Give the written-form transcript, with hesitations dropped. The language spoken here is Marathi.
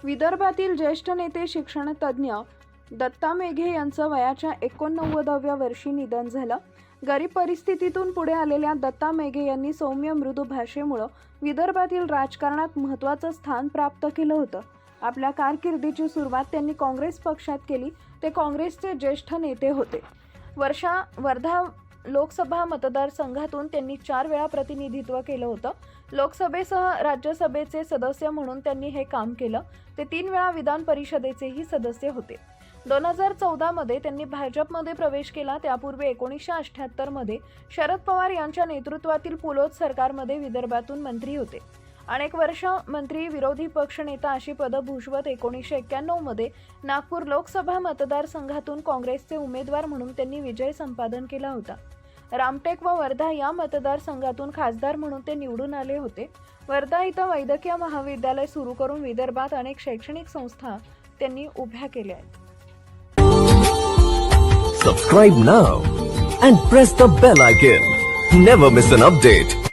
विदर्भातील ज्येष्ठ नेते शिक्षणतज्ज्ञ दत्ता मेघे यांचं वयाच्या 89व्या वर्षी निधन झालं। गरीब परिस्थितीतून पुढे आलेल्या दत्ता मेघे यांनी सौम्य मृदू भाषेमुळे विदर्भातील राजकारणात महत्त्वाचं स्थान प्राप्त केलं होतं। आपल्या कारकिर्दीची सुरुवात त्यांनी काँग्रेस पक्षात केली। ते काँग्रेसचे ज्येष्ठ नेते होते। वर्धा लोकसभा मतदारसंघातून त्यांनी 4 वेळा प्रतिनिधित्व केलं होतं। लोकसभेसह राज्यसभेचे सदस्य म्हणून त्यांनी हे काम केलं। ते 3 वेळा विधान परिषदेचेही सदस्य होते। 2014 मध्ये त्यांनी भाजपमध्ये प्रवेश केला। त्यापूर्वी 1978 मध्ये शरद पवार यांच्या नेतृत्वातील पुलोद सरकारमध्ये विदर्भातून मंत्री होते। अनेक वर्ष मंत्री, विरोधी पक्षनेता अशी पदं भूषवत 1991 मध्ये नागपूर लोकसभा मतदारसंघातून काँग्रेसचे उमेदवार म्हणून त्यांनी विजय संपादन केला होता। रामटेक व वर्धा या मतदारसंघातून खासदार म्हणून ते निवडून आले होते। वर्धा इथं वैद्यकीय महाविद्यालय सुरू करून विदर्भात अनेक शैक्षणिक संस्था त्यांनी उभ्या केल्या आहेत। Subscribe now and press the bell icon. Never miss an update.